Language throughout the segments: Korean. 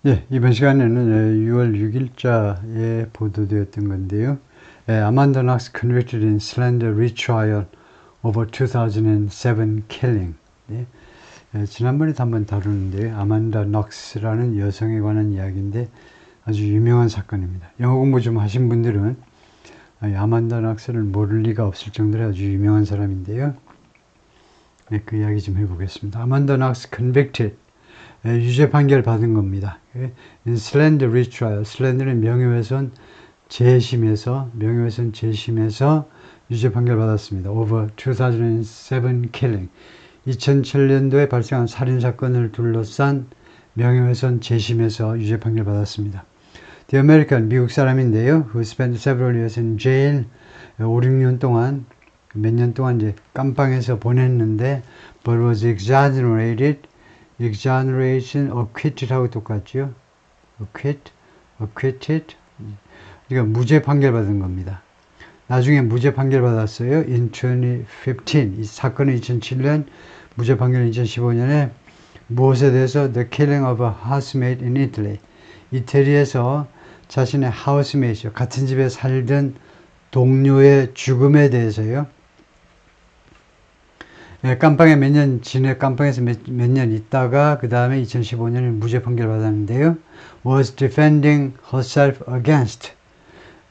예, 이번 시간에는 6월 6일자에 보도되었던 건데요. 아만다 낙스 convicted in slander retrial over 2007 killing. 네, 지난번에도 한번 다루는데요. 아만다 낙스라는 여성에 관한 이야기인데 아주 유명한 사건입니다. 영어 공부 좀 하신 분들은 아만다 낙스를 모를 리가 없을 정도로 아주 유명한 사람인데요. 네, 그 이야기 좀 해보겠습니다. 아만다 낙스 convicted, 유죄 판결 받은 겁니다. in slander retrial, slander는 명예훼손 재심에서 유죄 판결 받았습니다. over 2007 killing, 2007년도에 발생한 살인사건을 둘러싼 명예훼손 재심에서 유죄 판결 받았습니다. The American, 미국 사람인데요. who spent several years in jail, 5, 6년 동안, 몇 년 동안 이제 깜빵에서 보냈는데, but was exonerated, acquitted하고 똑같죠. acquitted. 그러니까 무죄 판결 받은 겁니다. 나중에 무죄 판결 받았어요. in 2015. 이 사건은 2007년, 무죄 판결은 2015년에 무엇에 대해서 the killing of a housemate in Italy. 이태리에서 자신의 하우스메이트, 같은 집에 살던 동료의 죽음에 대해서요. 깜빵에 깜빵에서 몇 년 있다가 그 다음에 2015년에 무죄 판결 받았는데요. was defending herself against,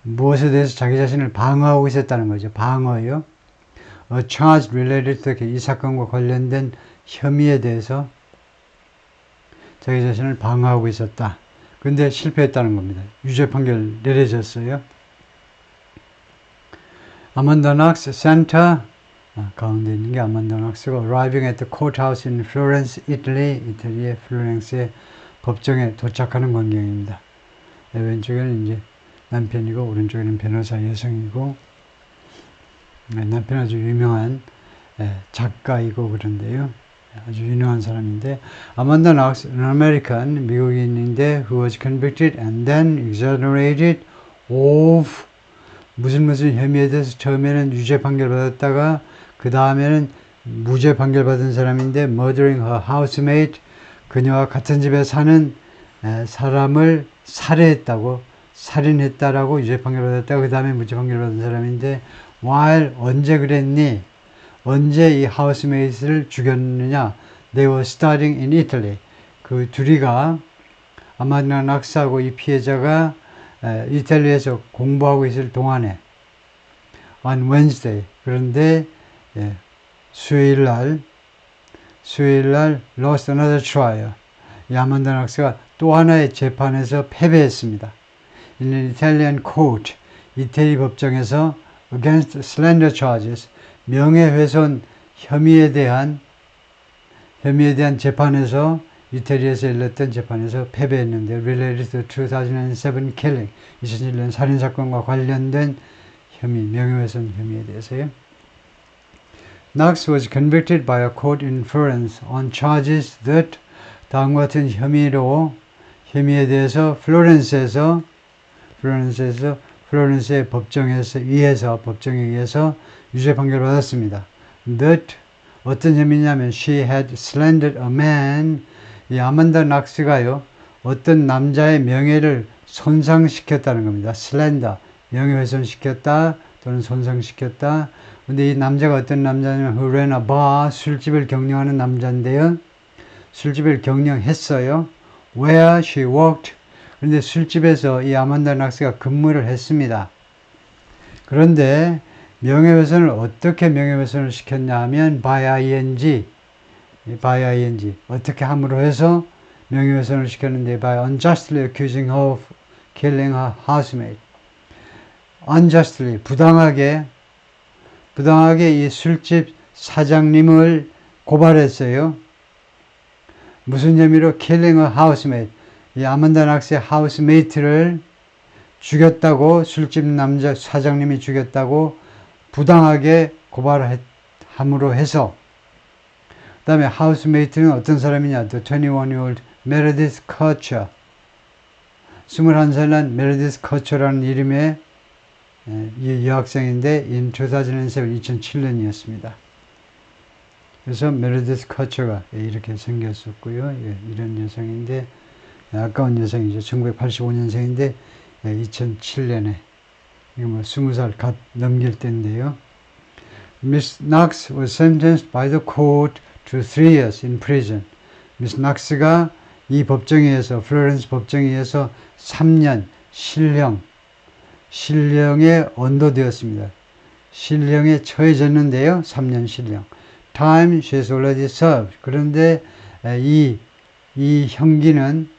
무엇에 대해서 자기 자신을 방어하고 있었다는 거죠. 방어요. a charge related to, 이 사건과 관련된 혐의에 대해서 자기 자신을 방어하고 있었다. 근데 실패했다는 겁니다. 유죄 판결 내려졌어요. 아만다 낙스 센터, 가운데 있는 게 아만다 낙스가 arriving at the courthouse in Florence, Italy, 이탈리아의 플로렌스의 법정에 도착하는 광경입니다. 왼쪽에는 이제 남편이고 오른쪽에는 변호사 여성이고, 남편은 아주 유명한 작가이고 그런데요. 아주 유명한 사람인데, 아만다 낙스, an American, 미국인인데 who was convicted and then exonerated of 무슨 혐의에 대해서 처음에는 유죄 판결 받았다가 그 다음에는 무죄 판결 받은 사람인데 murdering her housemate, 그녀와 같은 집에 사는 사람을 살인했다라고 유죄 판결 받았다가 그 다음에 무죄 판결 받은 사람인데 while, 언제 그랬니? 언제 이 하우스메이트를 죽였느냐? They were studying in Italy. 그 둘이가 아만다 낙스하고 이 피해자가 이탈리아에서 공부하고 있을 동안에 on Wednesday, 그런데 수요일날 lost another trial, 이 아만다 낙스가 또 하나의 재판에서 패배했습니다. In an Italian court, 이태리 법정에서 against slander charges, 명예훼손 혐의에 대한 재판에서, 이태리에서 열렸던 재판에서 패배했는데 related to 2007 killing, 2007년 살인사건과 관련된 혐의, 명예훼손 혐의에 대해서요. Knox was convicted by a court in Florence on charges that, 다음과 같은 혐의에 대해서 플로렌스의 법정에 의해서 유죄 판결을 받았습니다. That, 어떤 혐의냐면 she had slandered a man, 이 아만다 낙스가요, 어떤 남자의 명예를 손상시켰다는 겁니다. slander, 명예훼손시켰다 또는 손상시켰다. 근데 이 남자가 어떤 남자냐면 who ran a bar, 술집을 경영하는 남자인데요. 술집을 경영했어요. where she worked, 그런데 술집에서 이 아만다 낙스가 근무를 했습니다. 그런데 어떻게 명예훼손을 시켰냐 하면 by ing, 어떻게 함으로 해서 명예훼손을 시켰는데 by unjustly accusing her of killing her housemate. unjustly, 부당하게 이 술집 사장님을 고발했어요. 무슨 혐의로? killing her housemate, 이 아만다 낙스의 하우스메이트를 죽였다고, 술집 남자 사장님이 죽였다고 부당하게 고발함으로 해서. 그 다음에 하우스메이트는 어떤 사람이냐? The 21-year-old Meredith Kutcher, 21살 난 메르디스 커처라는 이름의 이 여학생인데 in 2007, 2007년이었습니다. 그래서 메르디스 커처가 이렇게 생겼었고요. 이런 여성인데 아까운 여성이죠. 1985년생인데 2007년에 이거 뭐 20살 갓 넘길 때인데요. Miss Knox was sentenced by the court to 3 years in prison. 미스 낙스가 이 법정에 의해서 플로렌스 법정에 의해서 3년 실형에 언도되었습니다. 실형에 처해졌는데요. 3년 실형. Time she has already served. 그런데 이 형기는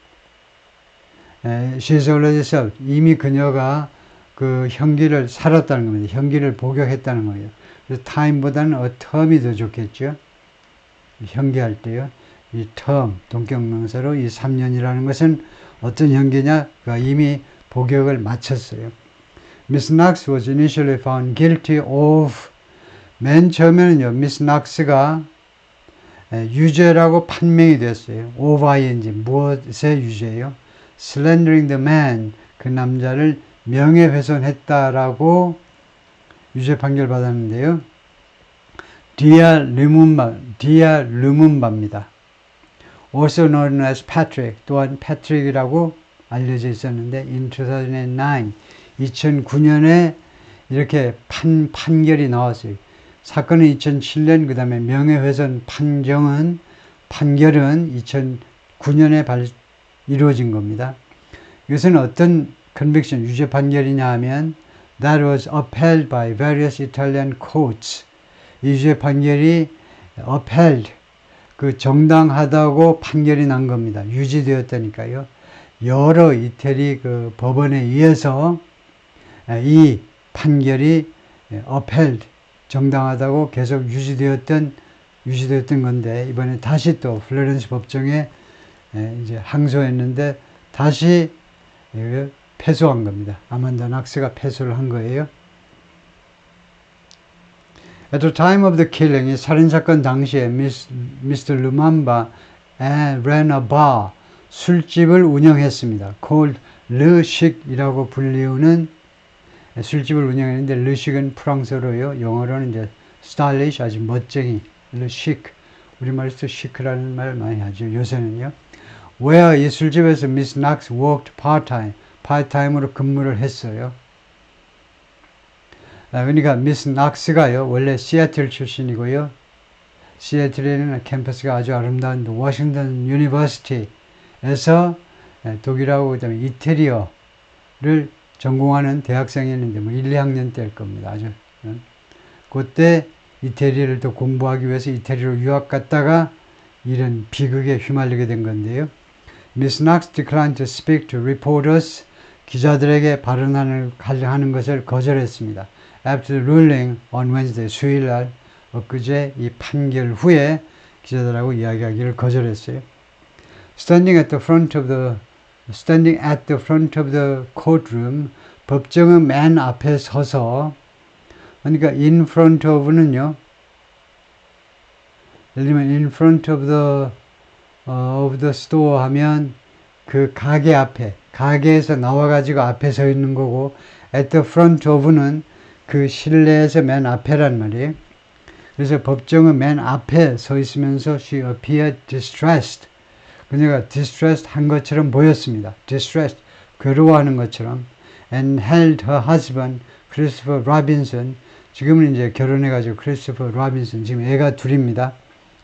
she has already served. 이미 그녀가 그 형기를 살았다는 겁니다. 형기를 복역했다는 거예요. 그래서 time보다는 a term이 더 좋겠죠. 형기할 때요. 이 term, 동격명사로 이 3년이라는 것은 어떤 형기냐? 그가 이미 복역을 마쳤어요. Miss Knox was initially found guilty of 맨 처음에는요. 미스 낙스가 유죄라고 판명이 됐어요. of ing 무엇의 유죄예요? slandering the man 그 남자를 명예훼손했다라고 유죄 판결 받았는데요. 디아 르문바입니다. also known as Patrick 또한 패트릭이라고 알려져 있었는데 in 2009년에 이렇게 판결이 나왔어요. 사건은 2007년 그 다음에 명예훼손 판결은 2009년에 이루어진 겁니다. 이것은 어떤 conviction, 유죄 판결이냐 하면 that was upheld by various Italian courts. 이 유죄 판결이 upheld, 그 정당하다고 판결이 난 겁니다. 유지되었다니까요. 여러 이태리 그 법원에 의해서 이 판결이 upheld, 정당하다고 계속 유지되었던 건데 이번에 다시 또 플로렌스 법정에 이제 항소했는데 다시 패소한 겁니다. 아만다 낙스가 패소를 한 거예요. At the time of the killing, 이 살인사건 당시에 Mr. Lumumba ran a bar, 술집을 운영했습니다. called Le Chic이라고 불리우는 술집을 운영했는데 Le Chic은 프랑스어로요. 영어로는 이제 stylish, 아주 멋쟁이, Le Chic. 우리말에서 시크라는 말 많이 하죠. 요새는요. where 이 술집에서 Miss Knox worked part-time으로 근무를 했어요. 그러니까 미스 낙스가요. 원래 시애틀 출신이고요. 시애틀에는 캠퍼스가 아주 아름다운 워싱턴 유니버시티에서 독일하고 그다음에 이태리어를 전공하는 대학생이었는데 뭐 1, 2학년 때일 겁니다. 아주 그때 이태리를 또 공부하기 위해서 이태리로 유학 갔다가 이런 비극에 휘말리게 된 건데요. Miss Knox declined to speak to reporters. 기자들에게 발언하는 것을 거절했습니다. After the ruling on Wednesday, 수요일날 엊그제 이 판결 후에 기자들하고 이야기하기를 거절했어요. Standing at the front of the courtroom, 법정은 맨 앞에 서서, 그러니까 in front of는요. 예를 들면 in front of the store 하면 그 가게 앞에, 가게에서 나와가지고 앞에 서 있는 거고, at the front of는 그 실내에서 맨 앞에란 말이에요. 그래서 법정은 맨 앞에 서 있으면서 she appeared distressed. 그녀가 distressed 한 것처럼 보였습니다. distressed, 괴로워하는 것처럼. and held her husband, Christopher Robinson. 지금은 이제 결혼해가지고 크리스토퍼 로빈슨, 지금 애가 둘입니다.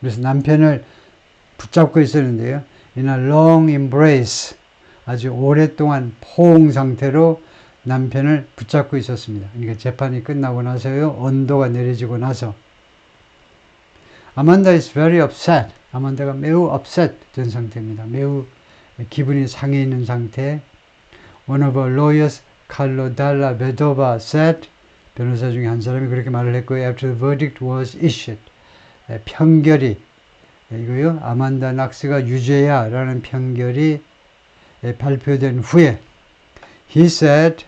그래서 남편을 붙잡고 있었는데요. in a long embrace. 아주 오랫동안 포옹 상태로 남편을 붙잡고 있었습니다. 그러니까 재판이 끝나고 나서요. 온도가 내려지고 나서. Amanda is very upset. 아만다가 매우 upset 된 상태입니다. 매우 기분이 상해 있는 상태. One of her lawyers, Carlo Dalla Vedova, said, 변호사 중에 한 사람이 그렇게 말을 했고요. After the verdict was issued. 편결이, 이거요. 아만다 낙스가 유죄야 라는 편결이 발표된 후에 he said,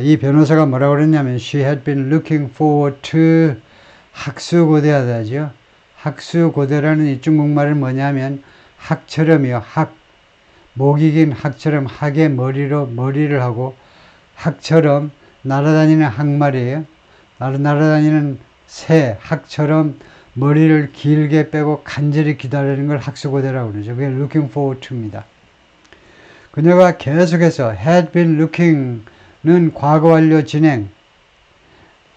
이 변호사가 뭐라고 그랬냐면 she had been looking forward to 학수고대하다죠. 학수고대라는 이 중국말은 뭐냐면 학처럼이요. 목이 긴 학처럼 학의 머리를 하고 학처럼 날아다니는 학말이에요. 날아다니는 새 학처럼 머리를 길게 빼고 간절히 기다리는 걸 학수고대라고 그러죠. 그게 looking forward to입니다. 그녀가 계속해서 had been looking는 과거 완료 진행,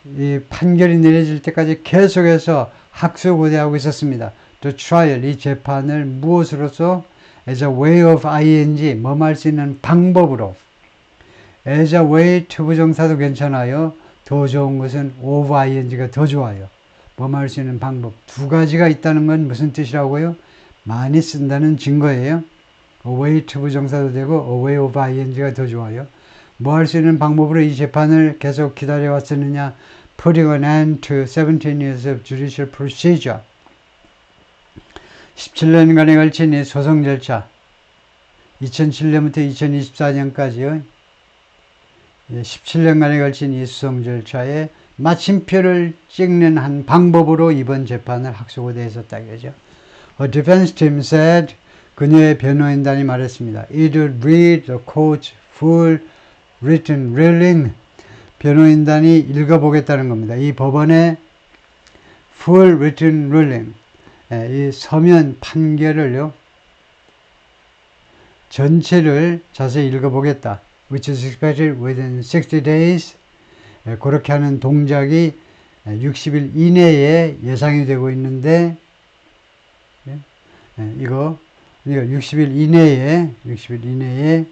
이 판결이 내려질 때까지 계속해서 학수고대하고 있었습니다. The trial, 이 재판을 무엇으로서? as a way of ing, 뭐할 수 있는 방법으로. as a way to 부정사도 괜찮아요. 더 좋은 것은 of ing가 더 좋아요. 뭐할 수 있는 방법. 두 가지가 있다는 건 무슨 뜻이라고요? 많이 쓴다는 증거예요. a way to 부정사도 되고 a way of ing가 더 좋아요. 뭐 할 수 있는 방법으로 이 재판을 계속 기다려왔었느냐? putting an end to 17 years of judicial procedure. 17년간에 걸친 이 소송 절차, 2007년부터 2024년까지요. 17년간에 걸친 이 소송 절차에 마침표를 찍는 한 방법으로 이번 재판을 학수고대에 했었다 이거죠. A defense team said, 그녀의 변호인단이 말했습니다. It would read the court's full written ruling. 변호인단이 읽어보겠다는 겁니다. 이 법원의 full written ruling, 이 서면 판결을요, 전체를 자세히 읽어보겠다. Which is expected within 60 days. 그렇게 하는 동작이 60일 이내에 예상이 되고 있는데, 이거 60일 이내에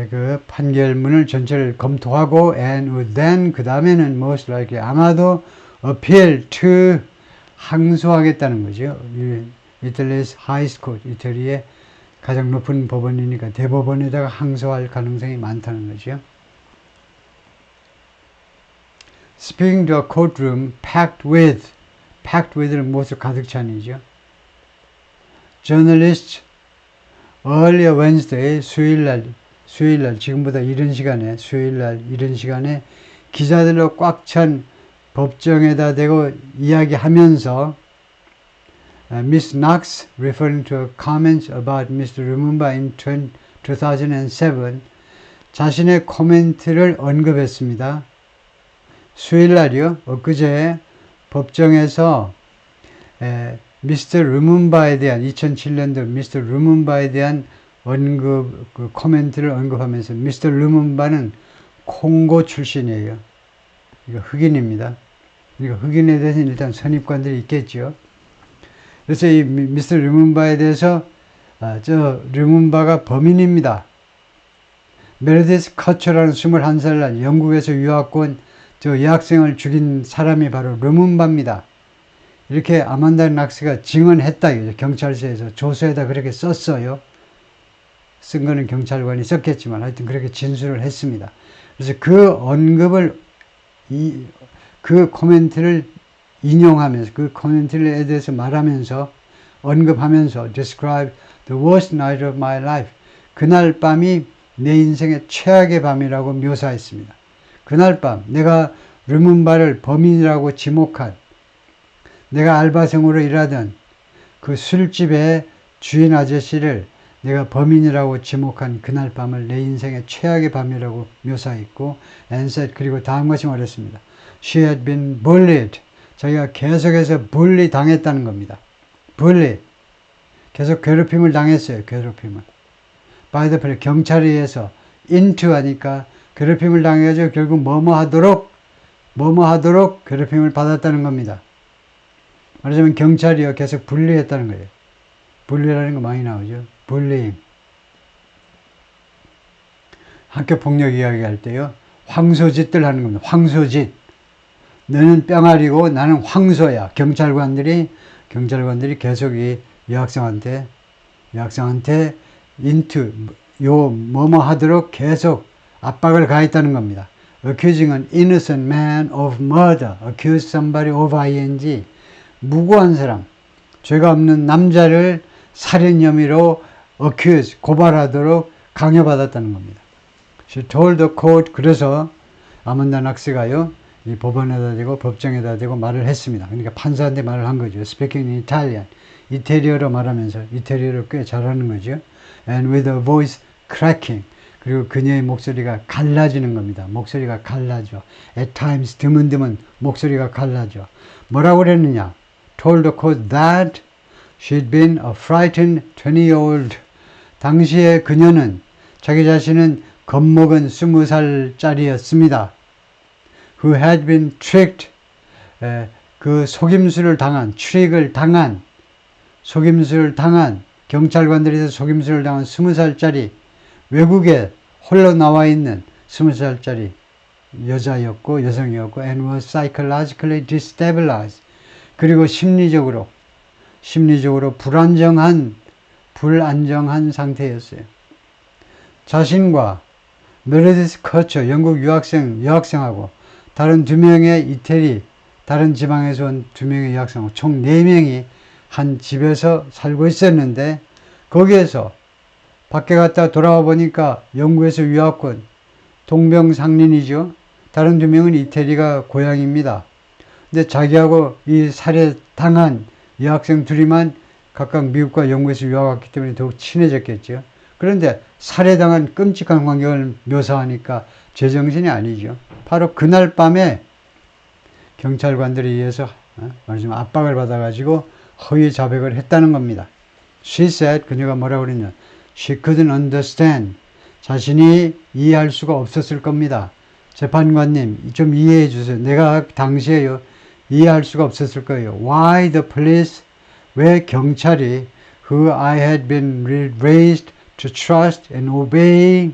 그 판결문을 전체를 검토하고 and then 그 다음에는 most likely 아마도 appeal to 항소하겠다는 거죠. 이탈리아's highest court, 이태리의 가장 높은 법원이니까 대법원에다가 항소할 가능성이 많다는 거죠. Speaking to a courtroom packed with는 무엇을 가득 찬이죠. Journalists earlier Wednesday, 수요일날 지금보다 이른 시간에 수요일날 이른 시간에 기자들로 꽉 찬 법정에다 대고 이야기하면서 Miss Knox, referring to her comments about Mr. Lumumba in 2007, 자신의 코멘트를 언급했습니다. 수요일날이요. 엊그제 법정에서 미스터 루문바에 대한 2007년도 미스터 루문바에 대한 그 코멘트를 언급하면서 미스터 루문바는 콩고 출신이에요. 이거 흑인입니다. 이거 흑인에 대해서는 일단 선입관들이 있겠죠. 그래서 이 미스터 루문바에 대해서 저 루문바가 범인입니다. 메르디스 커처라는 21살 날 영국에서 유학 온 저 여학생을 죽인 사람이 바로 루문바입니다. 이렇게 아만다 낙스가 증언했다. 경찰서에서 조서에다 그렇게 썼어요. 쓴 거는 경찰관이 썼겠지만 하여튼 그렇게 진술을 했습니다. 그래서 그 언급을 그 코멘트를 인용하면서 그 코멘트에 대해서 말하면서 언급하면서 describe the worst night of my life. 그날 밤이 내 인생의 최악의 밤이라고 묘사했습니다. 그날 밤 내가 루문바를 범인이라고 지목한 내가 알바생으로 일하던 그 술집의 주인 아저씨를 내가 범인이라고 지목한 그날 밤을 내 인생의 최악의 밤이라고 묘사했고 and said, 그리고 다음과 같이 말했습니다. She had been bullied. 자기가 계속해서 bully 당했다는 겁니다. bully. 계속 괴롭힘을 당했어요. 괴롭힘을. by the police. 경찰에 의해서 into 하니까 괴롭힘을 당해가지고 결국 뭐뭐 하도록 괴롭힘을 받았다는 겁니다. 말하자면 경찰이요 계속 분리했다는 거예요. 분리라는 거 많이 나오죠. bullying. 학교 폭력 이야기할 때요. 황소짓들 하는 겁니다. 황소짓. 너는 뿅아리고 나는 황소야. 경찰관들이 계속 이 여학생한테 into 뭐뭐 하도록 계속 압박을 가했다는 겁니다. Accusing an innocent man of murder. Accuse somebody of ing. 무고한 사람, 죄가 없는 남자를 살인 혐의로 accuse, 고발하도록 강요받았다는 겁니다. She told the court, 그래서 아만다 낙스가요, 이 법원에다 대고 법정에다 대고 말을 했습니다. 그러니까 판사한테 말을 한 거죠. Speaking in Italian. 이태리어로 말하면서 이태리어를 꽤 잘하는 거죠. And with a voice cracking. 그리고 그녀의 목소리가 갈라지는 겁니다. 목소리가 갈라져. At times 드문드문 목소리가 갈라져. 뭐라고 그랬느냐? Told the court that She'd been a frightened 20-year-old. 당시에 그녀는 자기 자신은 겁먹은 20살짜리였습니다. Who had been tricked. 그 속임수를 당한, 트릭을 당한, 속임수를 당한, 경찰관들에서 속임수를 당한 20살짜리 외국에 홀로 나와 있는 20살짜리 여자였고 여성이었고 and was psychologically destabilized. 그리고 심리적으로 불안정한 상태였어요. 자신과 메르디스 커처 영국 여학생하고 다른 2명의 이태리 다른 지방에서 온 2명의 여학생하고 총 4명이 한 집에서 살고 있었는데 거기에서 밖에 갔다 돌아와 보니까 영국에서 유학 온 동병상련이죠. 다른 2명은 이태리가 고향입니다. 근데 자기하고 이 살해당한 여학생 둘이만 각각 미국과 영국에서 유학 왔기 때문에 더욱 친해졌겠죠. 그런데 살해당한 끔찍한 광경을 묘사하니까 제정신이 아니죠. 바로 그날 밤에 경찰관들에 의해서 말하자면 압박을 받아가지고 허위 자백을 했다는 겁니다. She said, 그녀가 뭐라고 그랬냐. She couldn't understand. 자신이 이해할 수가 없었을 겁니다. 재판관님, 좀 이해해 주세요. 내가 당시에요, 이해할 수가 없었을 거예요. Why the police, 왜 경찰이 who I had been raised to trust and obey,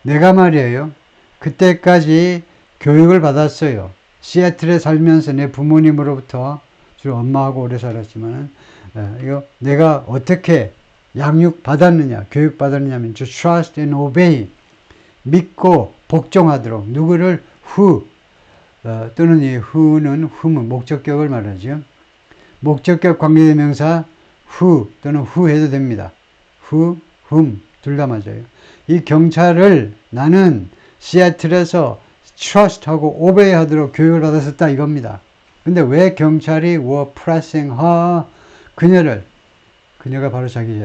내가 말이에요, 그때까지 교육을 받았어요. 시애틀에 살면서 내 부모님으로부터, 주로 엄마하고 오래 살았지만, 이거 내가 어떻게 양육 받았느냐, 교육 받았느냐 하면 to trust and obey, 믿고 복종하도록, 누구를 who, 또는 이 who는 목적격을 말하죠. 목적격 관계대명사 who 또는 who 해도 됩니다. who, whom 둘 다 맞아요. 이 경찰을 나는 시애틀에서 trust하고 obey하도록 교육을 받았었다 이겁니다. 근데 왜 경찰이 were pressing her, 그녀가 바로 자기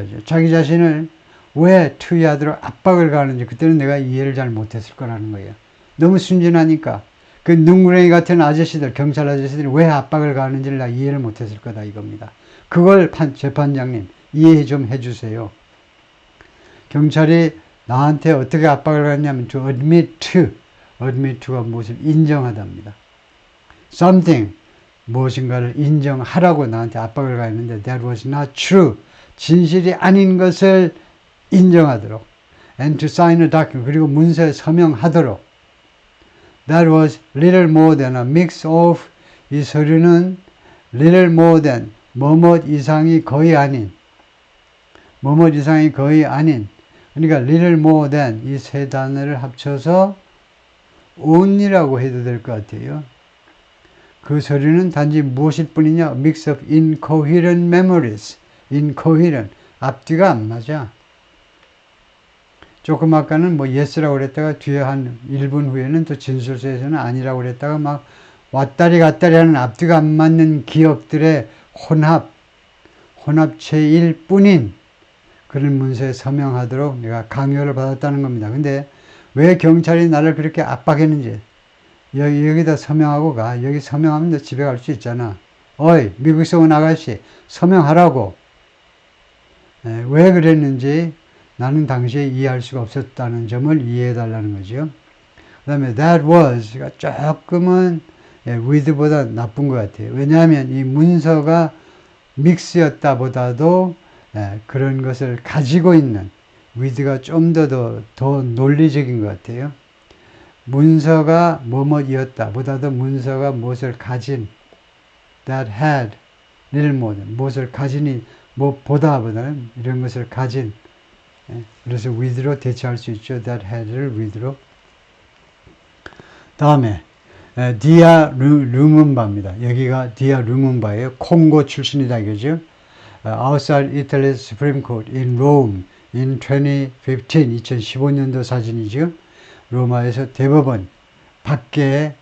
자신을 왜 투의하도록 압박을 가하는지 그때는 내가 이해를 잘 못했을 거라는 거예요. 너무 순진하니까. 그 눈구렁이 같은 아저씨들, 경찰 아저씨들이 왜 압박을 가하는지를 나 이해를 못했을 거다 이겁니다. 그걸 재판장님 이해 좀 해주세요. 경찰이 나한테 어떻게 압박을 가했냐면 to admit to가 무엇을 인정하답니다. something, 무엇인가를 인정하라고 나한테 압박을 가했는데 that was not true, 진실이 아닌 것을 인정하도록 and to sign a document, 그리고 문서에 서명하도록 that was little more than a mix of, 이 서류는 little more than, 뭐뭇 이상이 거의 아닌, 그러니까 little more than 이 세 단어를 합쳐서 only라고 해도 될 것 같아요. 그 서류는 단지 무엇일 뿐이냐? mix of incoherent memories. incoherent. 앞뒤가 안 맞아. 조금 아까는 뭐 yes라고 그랬다가 뒤에 한 1분 후에는 또 진술서에서는 아니라고 그랬다가 막 왔다리 갔다리 하는 앞뒤가 안 맞는 기억들의 혼합체일 뿐인 그런 문서에 서명하도록 내가 강요를 받았다는 겁니다. 근데 왜 경찰이 나를 그렇게 압박했는지, 여기다 서명하고 가. 여기 서명하면 너 집에 갈 수 있잖아. 어이, 미국에서 온 아가씨, 서명하라고. 왜 그랬는지 나는 당시에 이해할 수가 없었다는 점을 이해해 달라는 거죠. 그 다음에 that was가 조금은 with보다 나쁜 것 같아요. 왜냐하면 이 문서가 믹스였다 보다도 그런 것을 가지고 있는 with가 좀 더 논리적인 것 같아요. 문서가 뭐뭐이었다 보다도 문서가 무엇을 가진, that had, little more than, 무엇을 가진이 보다는 이런 것을 가진, 그래서 with로 대체할 수 있죠. that had를 with로. 다음에 디아 루문바입니다. 여기가 디아 루문바예요. 콩고 출신이다 이거죠. Outside Italy's Supreme Court in Rome in 2015, 2015년도 사진이죠. 로마에서 대법원 밖에서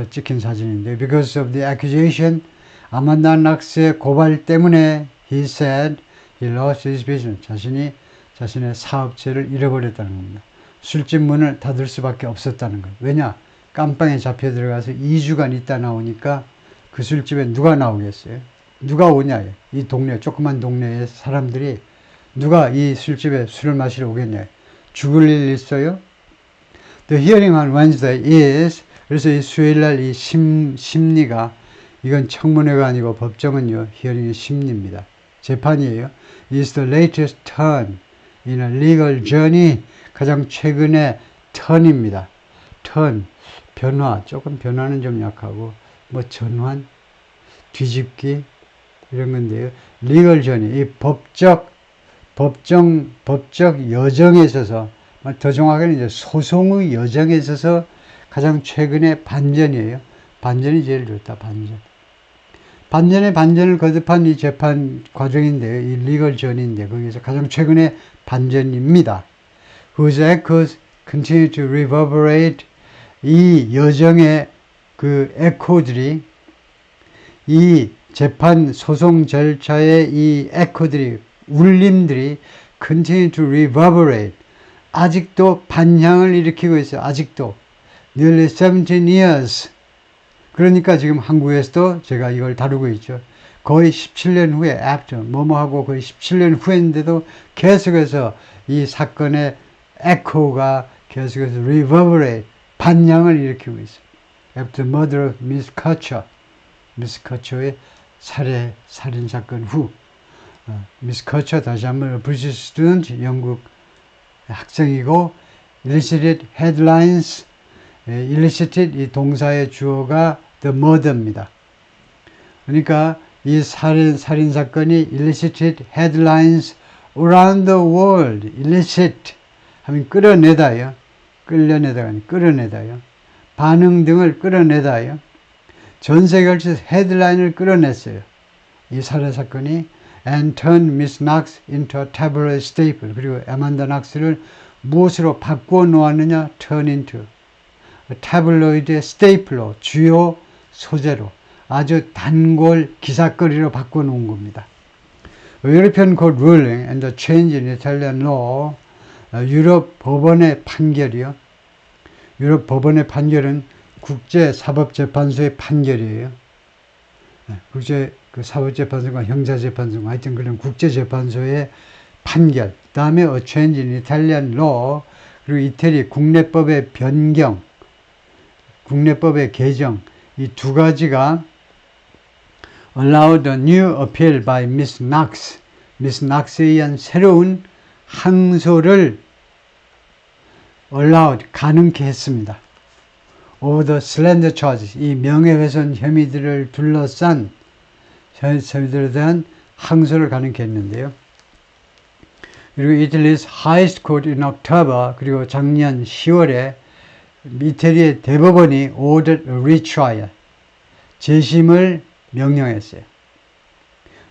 찍힌 사진인데, because of the accusation, 아만다 낙스의 고발 때문에 he said he lost his business. 자신의 사업체를 잃어버렸다는 겁니다. 술집 문을 닫을 수밖에 없었다는 거예요. 왜냐? 깜빵에 잡혀 들어가서 2주간 있다 나오니까 그 술집에 누가 나오겠어요? 누가 오냐? 이 동네, 조그만 동네에 사람들이 누가 이 술집에 술을 마시러 오겠냐? 죽을 일 있어요? The hearing on Wednesday is, 그래서 이 수요일날 이 심리가, 이건 청문회가 아니고 법정은요, hearing이 심리입니다. 재판이에요. is the latest turn in a legal journey, 가장 최근의 turn입니다. turn, 변화, 조금 변화는 좀 약하고, 뭐 전환, 뒤집기, 이런 건데요. legal journey, 이 법적 여정에 있어서, 더 정확하게는 이제 소송의 여정에 있어서 가장 최근의 반전이에요. 반전이 제일 좋다, 반전. 반전의 반전을 거듭한 이 재판 과정인데요. 이 리걸 전인데, 거기서 가장 최근의 반전입니다. Whose echoes continue to reverberate, 이 여정의 그 에코들이, 이 재판 소송 절차의 이 에코들이, 울림들이 continue to reverberate, 아직도 반향을 일으키고 있어요. 아직도. Nearly 17 years. 그러니까 지금 한국에서도 제가 이걸 다루고 있죠. 거의 17년 후에, after, 뭐뭐하고 거의 17년 후인데도 계속해서 이 사건의 echo가 계속해서 reverberate, 반향을 일으키고 있어요. After the murder of Miss Cutcher. Miss Cutcher의 살인사건 후. Miss Cutcher, 다시 한번, British student, 영국 학생이고, illicit headlines, illicit 이 동사의 주어가 the murder입니다. 그러니까 이 살인사건이 illicit headlines around the world, illicit 하면 끌어내다요. 끌려내다가 아니고 끌어내다요. 반응 등을 끌어내다요. 전 세계를 헤드라인을 끌어냈어요. 이 살해사건이 and turned Miss Knox into a tabloid staple. 그리고 에만다 낙스를 무엇으로 바꾸어 놓았느냐? turn into tabloid staple로, 주요 소재로, 아주 단골 기사거리로 바꿔 놓은 겁니다. European Court ruling and the change in Italian law, 유럽 법원의 판결이요. 유럽 법원의 판결은 국제사법재판소의 판결이에요. 국제 사법재판소가 형사재판소가 하여튼 그런 국제재판소의 판결. 그 다음에 a change in Italian law, 그리고 이태리 국내법의 변경, 국내법의 개정, 이 두 가지가 allowed a new appeal by Miss Knox, Miss Knox에 의한 새로운 항소를 allowed, 가능케 했습니다. Over the slander charges, 이 명예훼손 혐의들을 둘러싼 혐의들에 대한 항소를 가능케 했는데요. 그리고 이탈리아's highest court in October, 그리고 작년 10월에 이태리의 대법원이 ordered a retrial, 재심을 명령했어요.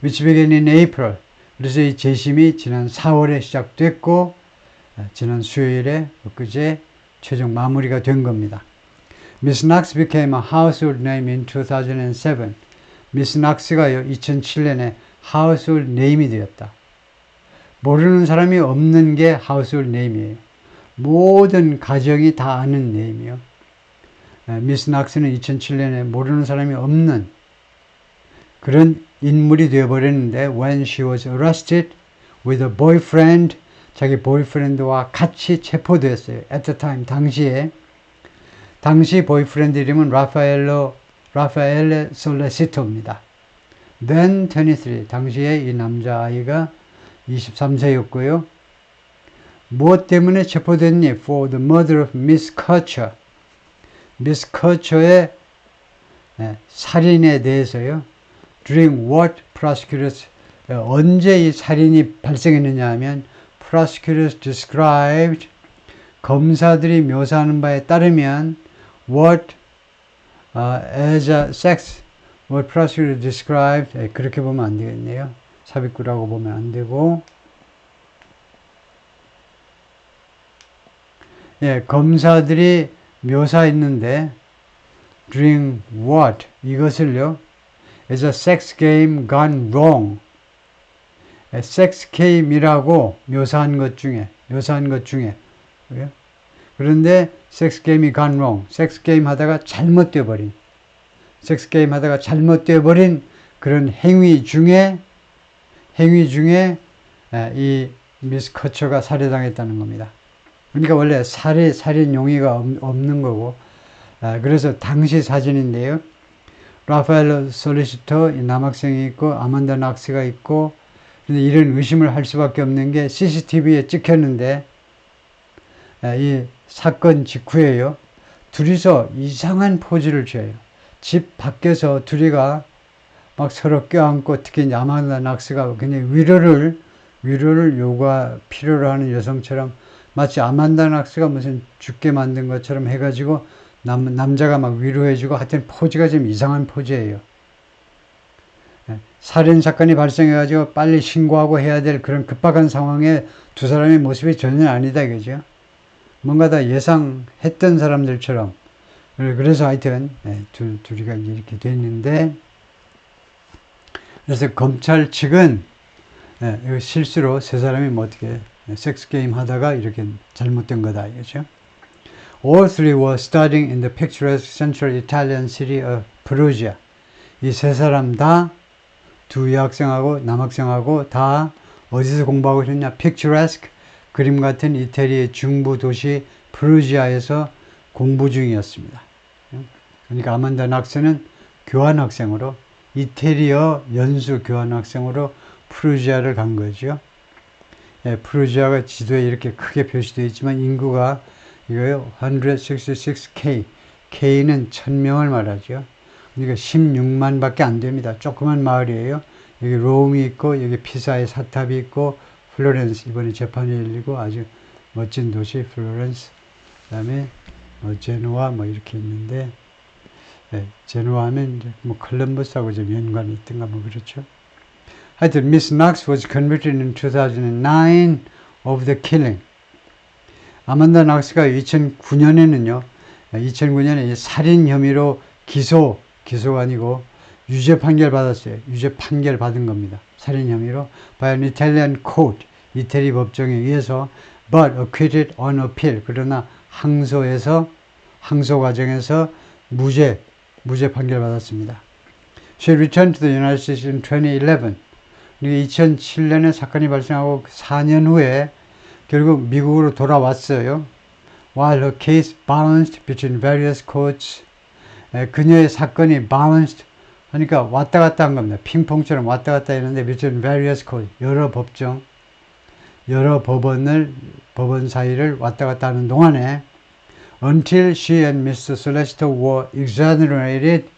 Which began in April. 그래서 이 재심이 지난 4월에 시작됐고 지난 수요일에 엊그제 최종 마무리가 된 겁니다. Miss Knox became a household name in 2007. Miss Knox가요 2007년에 household name이 되었다. 모르는 사람이 없는 게 household name이에요. 모든 가정이 다 아는 네임이요. 미스 낙스는 2007년에 모르는 사람이 없는 그런 인물이 되어버렸는데 when she was arrested with a boyfriend, 자기 보이프렌드와 같이 체포됐어요. At the time, 당시 보이프렌드 이름은 라파엘레 솔레시토입니다. Then 23, 당시에 이 남자아이가 23세였고요. 무엇 때문에 체포됐니? For the murder of Miss Cutcher. Miss Cutcher의 살인에 대해서요. During what prosecutors, 언제 이 살인이 발생했느냐 하면 prosecutors described, 검사들이 묘사하는 바에 따르면 what as a sex, what prosecutors described, 그렇게 보면 안 되겠네요. 삽입구라고 보면 안 되고 검사들이 묘사했는데 during what, 이것을요 as a sex game gone wrong, sex game이라고 묘사한 것 중에 그런데 sex game이 gone wrong, sex game 하다가 잘못되어 버린 그런 행위 중에 이 미스 커처가 살해당했다는 겁니다. 그러니까 원래 살인 용의가 없는 거고, 그래서 당시 사진인데요. 라파엘로 솔리시터, 이 남학생이 있고, 아만다 낙스가 있고, 근데 이런 의심을 할 수밖에 없는 게 CCTV에 찍혔는데, 이 사건 직후에요. 둘이서 이상한 포즈를 취해요. 집 밖에서 둘이가 막 서로 껴안고, 특히 아만다 낙스가 그냥 위로를 필요로 하는 여성처럼 마치 아만다 낙스가 무슨 죽게 만든 것처럼 해가지고 남자가 막 위로해주고 하여튼 포즈가 좀 이상한 포즈예요. 살인사건이 발생해가지고 빨리 신고하고 해야 될 그런 급박한 상황에 두 사람의 모습이 전혀 아니다 이거죠. 뭔가 다 예상했던 사람들처럼. 그래서 하여튼 둘이가 이렇게 됐는데, 그래서 검찰 측은 실수로 세 사람이 뭐 어떻게 섹스 게임 하다가 이렇게 잘못된 거다 이거죠. All three were studying in the picturesque central Italian city of Perugia. 이 세 사람 다, 두 여학생하고 남학생하고 다 어디서 공부하고 있었냐? picturesque, 그림 같은 이태리의 중부 도시 페루지아에서 공부 중이었습니다. 그러니까 아만다 낙스는 교환학생으로, 이태리어 연수 교환학생으로 페루지아를 간 거죠. 페루지아가 지도에 이렇게 크게 표시되어 있지만 인구가 이거요 166K, K는 1000명을 말하죠. 그러니까 16만 밖에 안 됩니다. 조그만 마을이에요. 여기 롬이 있고, 여기 피사의 사탑이 있고, 플로렌스 이번에 재판이 열리고 아주 멋진 도시 플로렌스, 그 다음에 제노아 뭐 이렇게 있는데, 제노아 하면 이제 뭐 콜럼버스하고 좀 연관이 있던가 뭐 그렇죠. 하여튼 Miss Knox was convicted in 2009 of the killing. 아만다 낙스가 2009년에는요, 2009년에 살인 혐의로 기소가 아니고 유죄 판결 받았어요. 유죄 판결 받은 겁니다. 살인 혐의로 by an Italian court, 이태리 법정에 의해서 but acquitted on appeal. 그러나 항소 과정에서 무죄 판결 받았습니다. She returned to the United States in 2011. 2007년에 사건이 발생하고 4년 후에 결국 미국으로 돌아왔어요. While her case bounced between various courts. 그녀의 사건이 bounced 하니까 왔다 갔다 한 겁니다. 핑퐁처럼 왔다 갔다 했는데 between various courts, 여러 법정, 여러 법원 사이를 왔다 갔다 하는 동안에 until she and Mr. Solicitor were exonerated.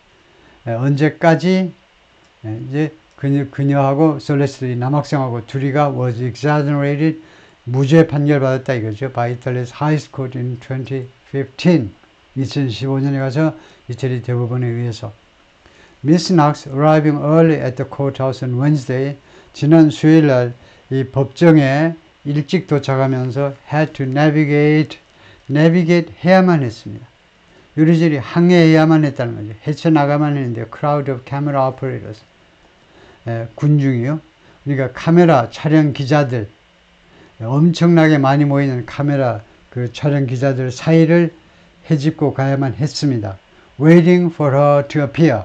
언제까지 이제 그녀하고 솔레스터 남학생하고 둘이가 was exonerated, 무죄 판결 받았다 이거죠. by Italy's highest court in 2015. 2015년에 가서 이태리 대법원에 의해서. Miss Knox arriving early at the courthouse on Wednesday. 지난 수요일 날 이 법정에 일찍 도착하면서 had to navigate 해야만 했습니다. 요리조리 항해해야만 했다는 거죠. 헤쳐나가만 했는데 crowd of camera operators. 군중이요. 그러니까 카메라 촬영 기자들, 엄청나게 많이 모이는 카메라 그 촬영 기자들 사이를 헤집고 가야만 했습니다. Waiting for her to appear.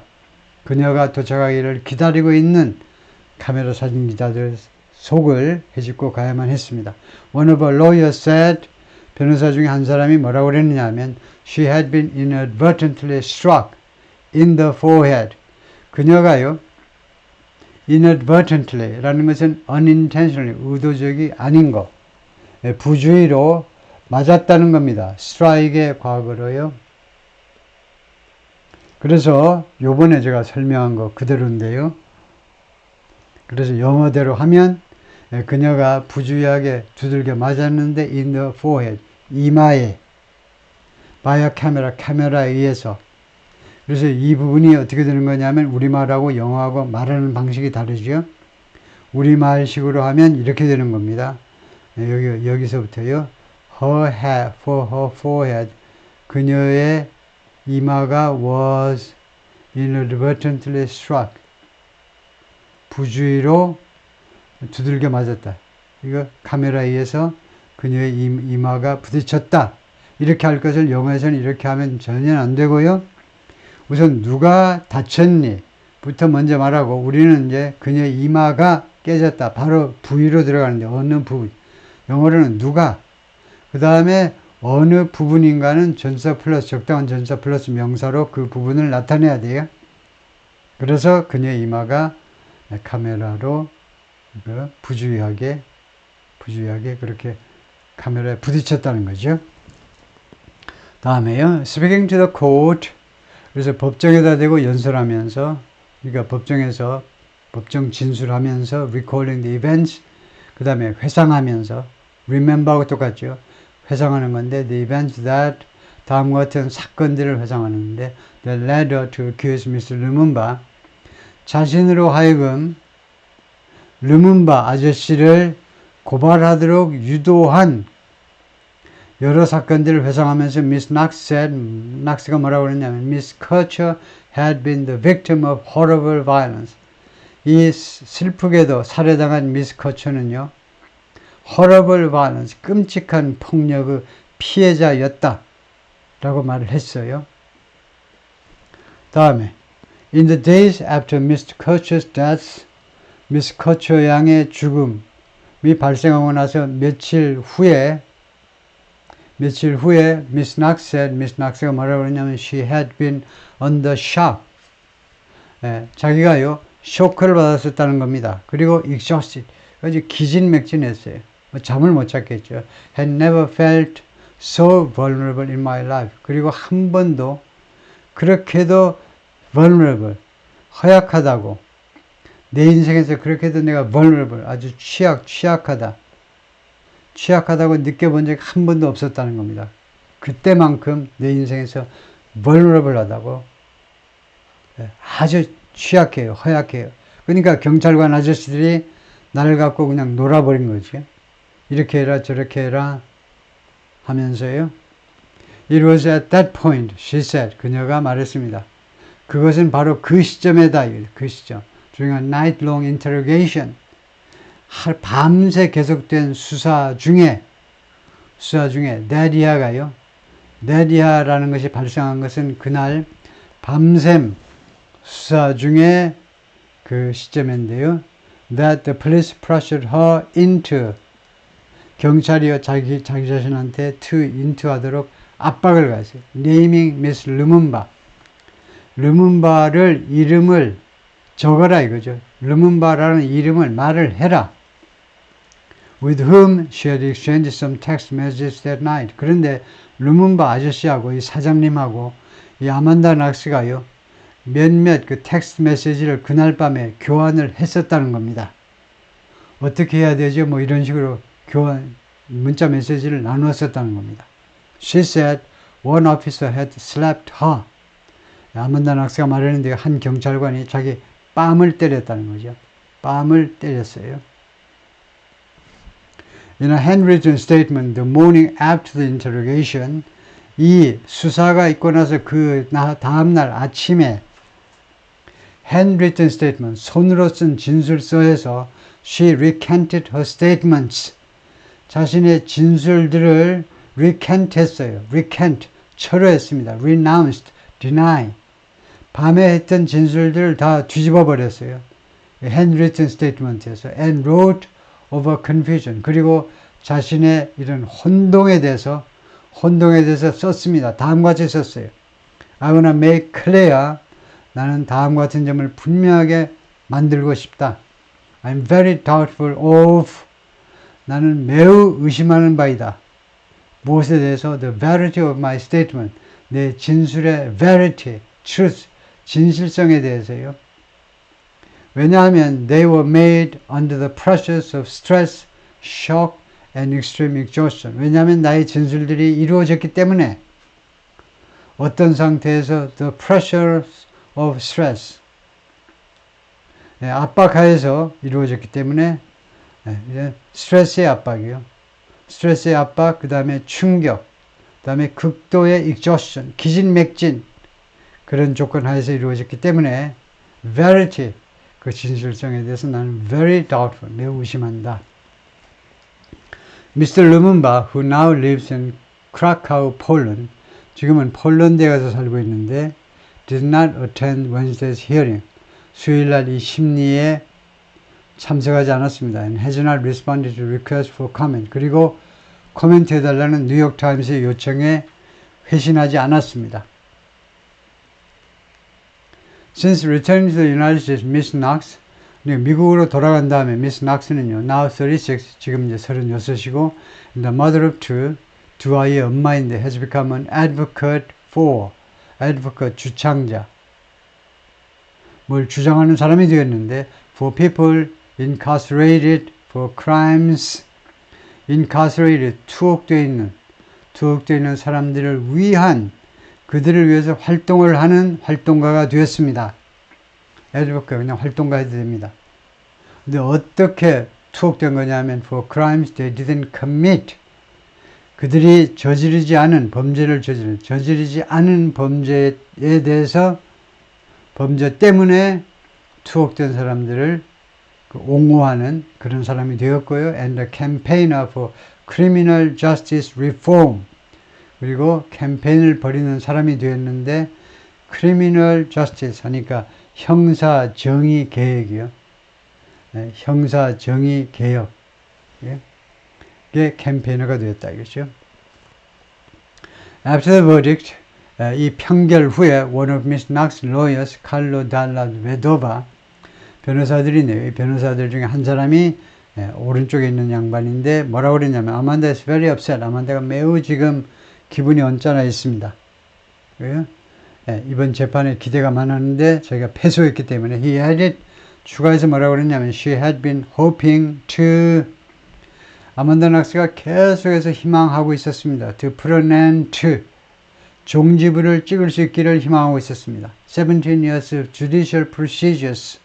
그녀가 도착하기를 기다리고 있는 카메라 사진 기자들 속을 헤집고 가야만 했습니다. One of our lawyers said, 변호사 중에 한 사람이 뭐라고 그랬느냐 하면 she had been inadvertently struck in the forehead. 그녀가요, inadvertently 라는 것은 unintentionally, 의도적이 아닌 거, 부주의로 맞았다는 겁니다. strike의 과거로요. 그래서 요번에 제가 설명한 거 그대로인데요. 그래서 영어대로 하면 그녀가 부주의하게 두들겨 맞았는데 in the forehead, 이마에, by a camera, 카메라에 의해서. 그래서 이 부분이 어떻게 되는 거냐면 우리말하고 영어하고 말하는 방식이 다르죠. 우리말식으로 하면 이렇게 되는 겁니다. 여기서부터요. Her head, for her forehead. 그녀의 이마가 was inadvertently struck. 부주의로 두들겨 맞았다. 이거 카메라에 의해서 그녀의 이마가 부딪혔다. 이렇게 할 것을 영어에서는 이렇게 하면 전혀 안 되고요. 우선 누가 다쳤니? 부터 먼저 말하고 우리는 이제 그녀의 이마가 깨졌다. 바로 부위로 들어가는데 어느 부분. 영어로는 누가. 그 다음에 어느 부분인가는 전사 플러스 적당한 전사 플러스 명사로 그 부분을 나타내야 돼요. 그래서 그녀의 이마가 카메라로 부주의하게 그렇게 카메라에 부딪혔다는 거죠. 다음에요. Speaking to the court. 그래서 법정에다 대고 연설하면서, 그러니까 법정에서 법정 진술하면서 recalling the events. 그 다음에 회상하면서 remember하고 똑같죠. 회상하는 건데 the events that 다음과 같은 사건들을 회상하는데 that led her to accuse Mr. 르문바. 자신으로 하여금 르문바 아저씨를 고발하도록 유도한 여러 사건들을 회상하면서 Miss Knox said, նակ스가 뭐라고 그랬냐면 Miss Kircher had been the victim of horrible violence. 이 슬프게도 살해당한 미스 커처는요, horrible violence, 끔찍한 폭력의 피해자였다 라고 말을 했어요. 다음에 In the days after Miss Kircher's death, 미스 커처 양의 죽음이 발생하고 나서 며칠 후에 Miss Knox said, Miss Knox가 뭐라고 그러냐면 she had been under shock. 자기가요 쇼크를 받았었다는 겁니다. 그리고 exhausted, 아주 기진맥진했어요. 잠을 못 잤겠죠. Had never felt so vulnerable in my life. 그리고 한 번도 그렇게도 vulnerable, 허약하다고, 내 인생에서 그렇게도 내가 vulnerable, 아주 취약하다고 느껴본 적이 한 번도 없었다는 겁니다. 그때만큼 내 인생에서 vulnerable 하다고, 아주 취약해요. 허약해요. 그러니까 경찰관 아저씨들이 나를 갖고 그냥 놀아버린 거지. 이렇게 해라 저렇게 해라 하면서요. It was at that point, she said. 그녀가 말했습니다. 그것은 바로 그 시점에다. 그 시점. During a night-long interrogation. 밤새 계속된 수사 중에 네디아가요. 네디아라는 것이 발생한 것은 그날 밤샘 수사 중에 그 시점인데요. That the police pressured her into, 경찰이요 자기 자신한테 into 하도록 압박을 가했어요. Naming Miss 르문바. 르문바를 이름을 적어라 이거죠. 르문바라는 이름을 말을 해라. With whom she had exchanged some text messages that night. 그런데 르문바 아저씨하고 이 사장님하고 이 아만다 낙스가요. 몇몇 그 텍스트 메시지를 그날 밤에 교환을 했었다는 겁니다. 어떻게 해야 되죠? 뭐 이런 식으로 문자 메시지를 나누었었다는 겁니다. She said one officer had slapped her. 아만다 낙스가 말했는데 한 경찰관이 자기 뺨을 때렸다는 거죠. 뺨을 때렸어요. In a handwritten statement, the morning after the interrogation, 이 수사가 있고 나서 그 다음날 아침에 handwritten statement, 손으로 쓴 진술서에서 she recanted her statements. 자신의 진술들을 recant 했어요. recant, 철회했습니다. renounced, deny. 밤에 했던 진술들을 다 뒤집어 버렸어요. handwritten statement에서 and wrote over confusion. 그리고 자신의 이런 혼동에 대해서 썼습니다. 다음과 같이 썼어요. I wanna make clear. 나는 다음과 같은 점을 분명하게 만들고 싶다. I'm very doubtful of. 나는 매우 의심하는 바이다. 무엇에 대해서? The verity of my statement. 내 진술의 verity, truth, 진실성에 대해서요. 왜냐하면 they were made under the pressures of stress, shock, and extreme exhaustion. 왜냐하면 나의 진술들이 이루어졌기 때문에 어떤 상태에서 the pressures of stress, 압박하에서 이루어졌기 때문에 스트레스의 압박이요. 스트레스의 압박, 그 다음에 충격, 그 다음에 극도의 exhaustion, 기진맥진 그런 조건 하에서 이루어졌기 때문에 verity, 그 진실성에 대해서 나는 very doubtful, 매우 의심한다. Mr. 르문바, who now lives in Krakow, Poland, 지금은 폴란드에 가서 살고 있는데 did not attend Wednesday's hearing. 수요일날 이 심리에 참석하지 않았습니다. And has not responded to request for comment. 그리고 코멘트 해달라는 뉴욕타임스의 요청에 회신하지 않았습니다. Since returning to the United States, Miss Knox, 미국으로 돌아간 다음에 미스 낙스는요, now 36, 지금 이제 36이고, the mother of two, 두 아이의 엄마인데, has become an advocate for, advocate, 주창자. 뭘 주장하는 사람이 되었는데, for people incarcerated for crimes, incarcerated, 투옥되어 있는 사람들을 위한, 그들을 위해서 활동을 하는 활동가가 되었습니다. advocate, 그냥 활동가 해도 됩니다. 근데 어떻게 투옥된 거냐면, for crimes they didn't commit. 그들이 저지르지 않은 범죄를 저지르지 않은 범죄에 대해서 범죄 때문에 투옥된 사람들을 옹호하는 그런 사람이 되었고요. And a campaigner for criminal justice reform. 그리고 캠페인을 벌이는 사람이 되었는데, criminal justice 하니까 형사 정의 개혁이요. 네, 형사 정의 개혁. 예. 게 캠페이너가 되었다 이거죠. After the verdict, 이 판결 후에 one of Miss Knox's lawyers, 칼로 달라 베도바 변호사들이네요. 이 변호사들 중에 한 사람이 오른쪽에 있는 양반인데 뭐라고 그랬냐면 아만다 is very upset. 아만다가 매우 지금 기분이 언짢아 있습니다. 이번 재판에 기대가 많았는데 저희가 패소했기 때문에 he had it 추가해서 뭐라고 그랬냐면 she had been hoping to 아만다 낙스가 계속해서 희망하고 있었습니다. to put an end to 종지부를 찍을 수 있기를 희망하고 있었습니다. 17 years of judicial procedures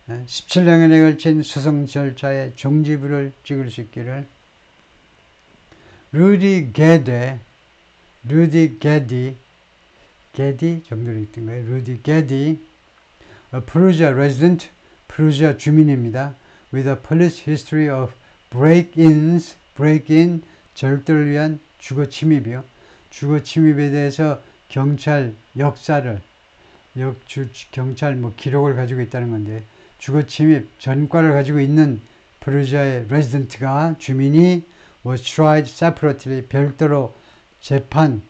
17년에 걸친 소송 절차의 종지부를 찍을 수 있기를 루디 게디 정도로 읽던 거예요. 루디 게디 a Perugia resident, 페루지아 주민입니다. with a police history of break-in, 절도를 위한 주거 침입이요. 주거 침입에 대해서 경찰 역사를, 경찰 기록을 가지고 있다는 건데, 주거 침입 전과를 가지고 있는 페루지아의 레지던트가, 주민이 was tried separately, 별도로 재판에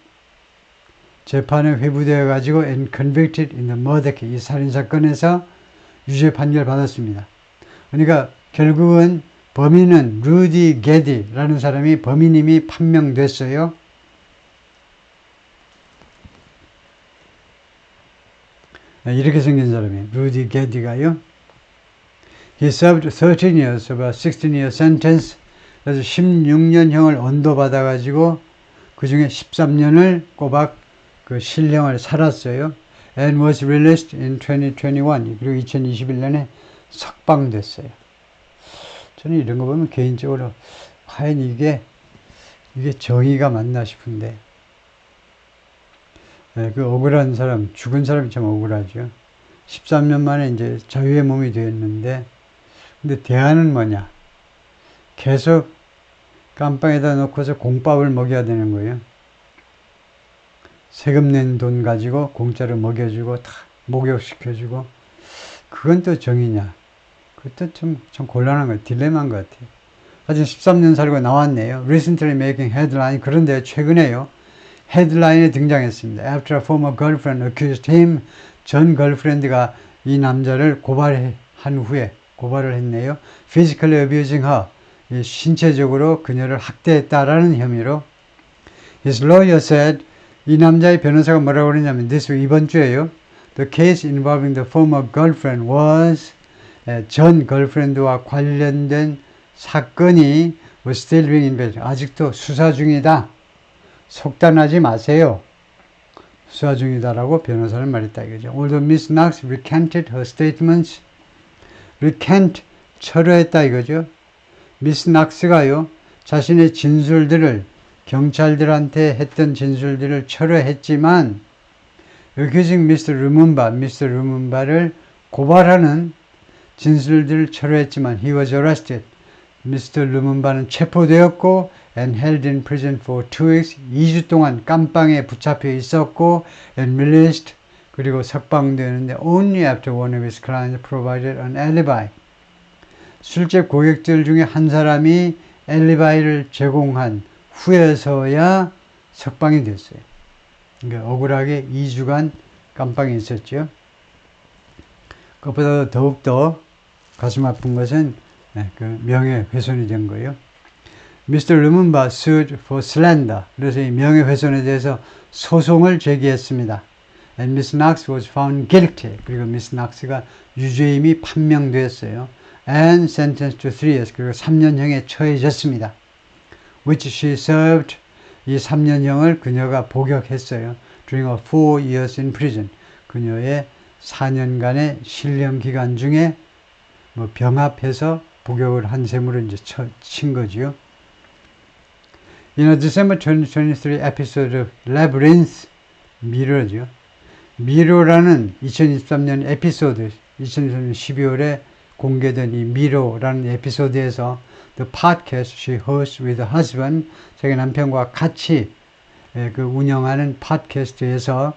회부되어 가지고 and convicted in the murder case, 이 살인사건에서 유죄 판결 받았습니다. 그러니까 결국은 범인은 루디 게디라는 사람이 범인임이 판명됐어요. 이렇게 생긴 사람이에요. 루디 게디가요. He served 13 years of a 16-year sentence. 그래서 16년형을 언도받아가지고 그 중에 13년을 꼬박 그 실형을 살았어요. And was released in 2021. 그리고 2021년에 석방됐어요. 저는 이런 거 보면 개인적으로 과연 이게 정의가 맞나 싶은데, 그 억울한 사람, 죽은 사람이 참 억울하죠. 13년 만에 이제 자유의 몸이 되었는데, 근데 대안은 뭐냐? 계속 깜빵에다 놓고서 공밥을 먹여야 되는 거예요. 세금 낸 돈 가지고 공짜로 먹여주고 다 목욕시켜주고, 그건 또 정의냐? 그것도 좀 곤란한 거예요. 딜레마인 것 같아요. 하여튼 13년 살고 나왔네요. Recently making headline. 그런데 최근에요, 헤드라인에 등장했습니다. After a former girlfriend accused him, 전 걸프렌드가 이 남자를 고발을 했네요. Physically abusing her, 신체적으로 그녀를 학대했다라는 혐의로. His lawyer said, 이 남자의 변호사가 뭐라고 그러냐면, 이번 주에요. The case involving the former girlfriend was, 전 걸프렌드와 관련된 사건이 was still being investigated. 아직도 수사 중이다. 속단하지 마세요. 수사 중이다라고 변호사는 말했다 이거죠. Although Miss Knox recanted her statements, recant, 철회했다 이거죠. 미스 낙스가요, 자신의 진술들을, 경찰들한테 했던 진술들을 철회했지만, accusing Mr. 루문바를 고발하는 진술들을 철회했지만, he was arrested. Mr. 루문바는 체포되었고, and held in prison for 2 weeks, 2주 동안 깜빵에 붙잡혀 있었고, and released, 그리고 석방되는데 only after one of his clients provided an alibi. 실제 고객들 중에 한 사람이 엘리바이를 제공한 후에서야 석방이 됐어요. 그러니까 억울하게 2주간 깜빵이 있었죠. 그것보다 더욱더 가슴 아픈 것은 그 명예훼손이 된 거예요. Mr. Lumumba sued for slander. 그래서 이 명예훼손에 대해서 소송을 제기했습니다. And Miss Knox was found guilty. 그리고 Miss Knox가 유죄임이 판명되었어요. And sentenced to 3 years. 그리고 3년형에 처해졌습니다. Which she served. 이 3년형을 그녀가 복역했어요. During her 4 years in prison. 그녀의 4년간의 실형 기간 중에 뭐 병합해서 복역을 한 셈으로 이제 친 거지요. In a December 2023 episode of Labyrinth, 미러죠. 미로라는 2023년 에피소드, 2023년 12월에 공개된 이 미로라는 에피소드에서 The podcast she hosts with her husband, 자기 남편과 같이 그 운영하는 팟캐스트에서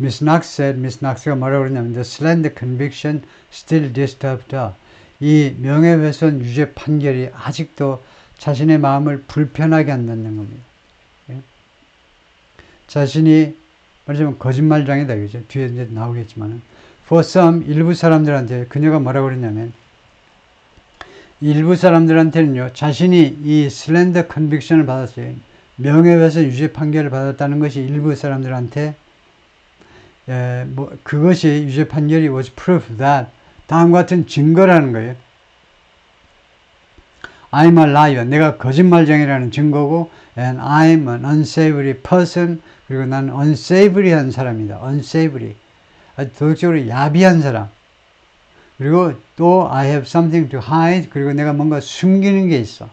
Miss Knox said, Miss Knox가 뭐라고 그러냐면 The slander conviction still disturbed her. 이 명예훼손 유죄 판결이 아직도 자신의 마음을 불편하게 한다는 겁니다. 자신이 말하자면 거짓말장이다. 그죠? 뒤에 이제 나오겠지만은. For some, 일부 사람들한테, 그녀가 뭐라고 그러냐면, 일부 사람들한테는요, 자신이 이 슬렌더 컨빅션을 받았어요. 명예훼손 유죄 판결을 받았다는 것이 일부 사람들한테, 그것이 유죄 판결이 was proof that, 다음과 같은 증거라는 거예요. I'm a liar. 내가 거짓말쟁이라는 증거고, and I'm an unsavory person. 그리고 난 unsavory한 사람이다. unsavory. 아주 도덕적으로 야비한 사람. 그리고 또 I have something to hide. 그리고 내가 뭔가 숨기는 게 있어.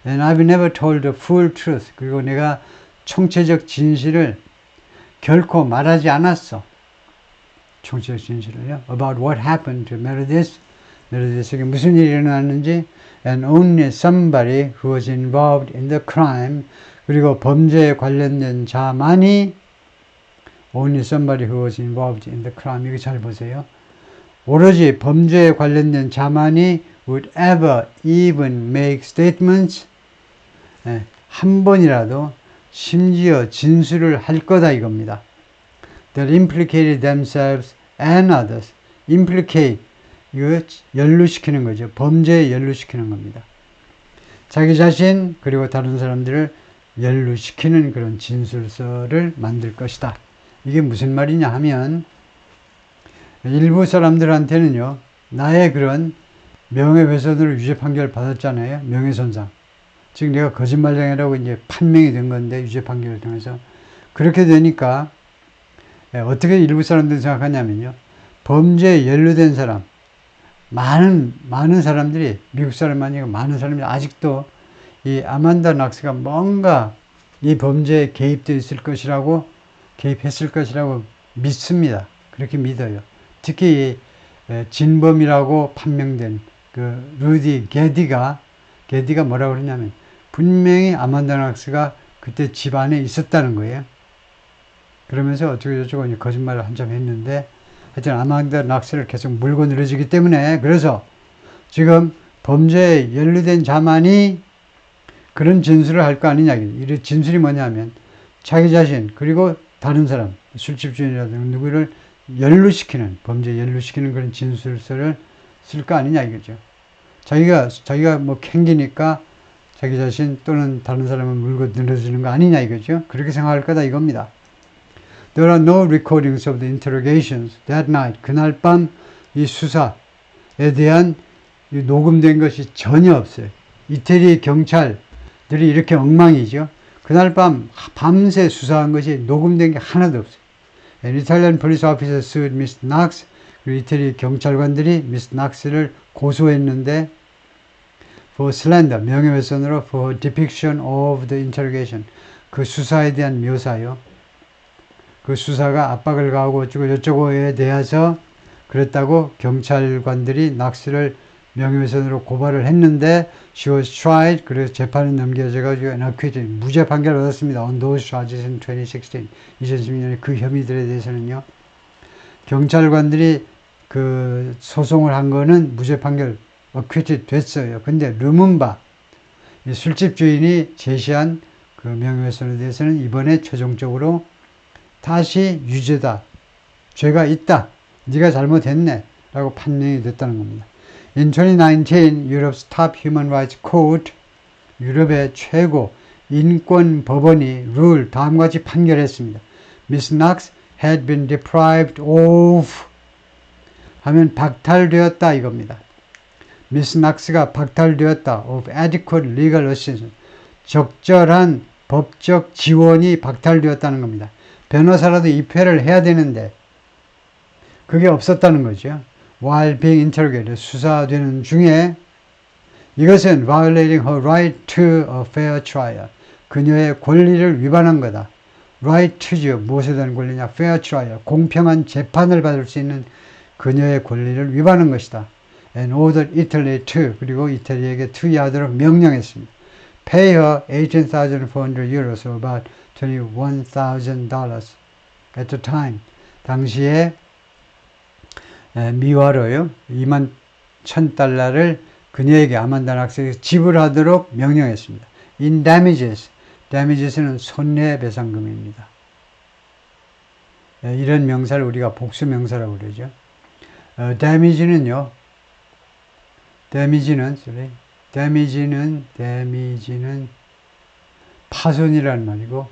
And I've never told the full truth. 그리고 내가 총체적 진실을 결코 말하지 않았어. 총체적 진실을요. About what happened to Meredith. 메르디스에게 무슨 일이 일어났는지. And only somebody who was involved in the crime. 그리고 범죄에 관련된 자만이 only somebody who was involved in the crime. 이거 잘 보세요. 오로지 범죄에 관련된 자만이 would ever even make statements. 한 번이라도 심지어 진술을 할 거다 이겁니다. That implicated themselves and others. implicate. 이거 연루시키는 거죠. 범죄에 연루시키는 겁니다. 자기 자신 그리고 다른 사람들을 연루시키는 그런 진술서를 만들 것이다. 이게 무슨 말이냐 하면 일부 사람들한테는요. 나의 그런 명예훼손으로 유죄 판결을 받았잖아요. 명예손상. 즉 내가 거짓말쟁이라고 이제 판명이 된 건데 유죄 판결을 통해서 그렇게 되니까 어떻게 일부 사람들이 생각하냐면요. 범죄에 연루된 사람 많은 사람들이 미국 사람만이 아니고 많은 사람들이 아직도 이 아만다 낙스가 뭔가 이 범죄에 개입되어 있을 것이라고 개입했을 것이라고 믿습니다. 그렇게 믿어요. 특히 진범이라고 판명된 그 루디 게디가 뭐라고 그러냐면 분명히 아만다 낙스가 그때 집 안에 있었다는 거예요. 그러면서 어쩌고 저쩌고 거짓말을 한참 했는데 하여튼 아만다 낙스를 계속 물고 늘어지기 때문에 그래서 지금 범죄에 연루된 자만이 그런 진술을 할 거 아니냐. 이 진술이 뭐냐면 자기 자신 그리고 다른 사람 술집 주인이라든가 누구를 연루시키는 범죄에 연루시키는 그런 진술서를 쓸 거 아니냐 이거죠. 자기가 뭐 캥기니까 자기 자신 또는 다른 사람을 물고 늘어지는 거 아니냐 이거죠. 그렇게 생각할 거다 이겁니다. There are no recordings of the interrogations that night. 그날 밤 이 수사에 대한 녹음된 것이 전혀 없어요. 이태리 경찰들이 이렇게 엉망이죠. 그날 밤새 수사한 것이 녹음된 게 하나도 없어요. An Italian police officer sued Miss Knox. 그리고 이태리 경찰관들이 Miss Knox를 고소했는데 for slander, 명예훼손으로 for depiction of the interrogation. 그 수사에 대한 묘사요. 그 수사가 압박을 가하고 어쩌고 저쩌고에 대해서 그랬다고 경찰관들이 낙스를 명예훼손으로 고발을 했는데 she was tried. 그래서 재판이 넘겨져가지고 and acquitted. 무죄 판결을 얻었습니다. On those charges in 2016. 2016년에 그 혐의들에 대해서는요. 경찰관들이 그 소송을 한 거는 무죄 판결 acquitted 됐어요. 근데 르문바 이 술집 주인이 제시한 그 명예훼손에 대해서는 이번에 최종적으로 다시 유죄다. 죄가 있다. 네가 잘못했네. 라고 판명이 됐다는 겁니다. In 2019, Europe's top human rights court, 유럽의 최고 인권 법원이 룰 다음과 같이 판결했습니다. Miss Knox had been deprived of 하면 박탈되었다 이겁니다. Miss Knox가 박탈되었다 of adequate legal assistance 적절한 법적 지원이 박탈되었다는 겁니다. 변호사라도 입회를 해야 되는데 그게 없었다는 거죠. While being interrogated, 수사되는 중에 이것은 violating her right to a fair trial. 그녀의 권리를 위반한 거다. right to죠. 무엇에 대한 권리냐? fair trial. 공평한 재판을 받을 수 있는 그녀의 권리를 위반한 것이다. And ordered Italy to, 그리고 이태리에게 투이하도록 명령했습니다. Pay her 18,400 euros, or about $21,000 at the time. 당시에 미화로요. 21,000달러를 그녀에게 아만다 낙스에게 지불하도록 명령했습니다. In damages. damages는 손해배상금입니다. 이런 명사를 우리가 복수명사라고 그러죠. damage는요. damage는 파손이라는 말이고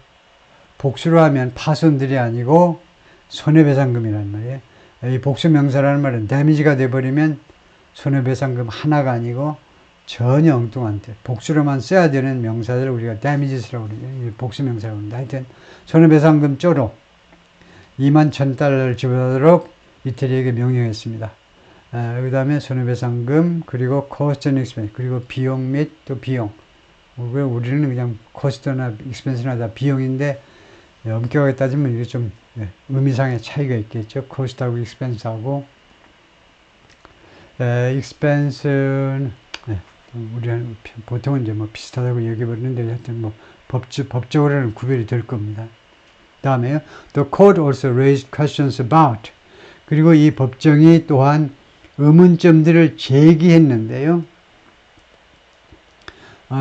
복수로 하면 파손들이 아니고 손해배상금이라는 말이에요. 이 복수명사라는 말은 damage가 돼버리면 손해배상금 하나가 아니고 전혀 엉뚱한 뜻. 복수로만 써야 되는 명사들을 우리가 damages라고 그러죠. 복수명사라고 합니다. 하여튼 손해배상금 쪼로 21,000달러를 지불하도록 이태리에게 명령했습니다. 그 다음에 손해배상금, 그리고 cost and expense, 그리고 비용 및 또 비용. 우리는 그냥 cost나 expense나 다 비용인데 엄격하게 따지면 이게 좀 의미상의 차이가 있겠죠. cost하고 expense하고. expense는 우리는 보통은 이제 뭐 비슷하다고 얘기해버리는데 하여튼 뭐 법적으로는 구별이 될 겁니다. 다음에요. The court also raised questions about. 그리고 이 법정이 또한 의문점들을 제기했는데요.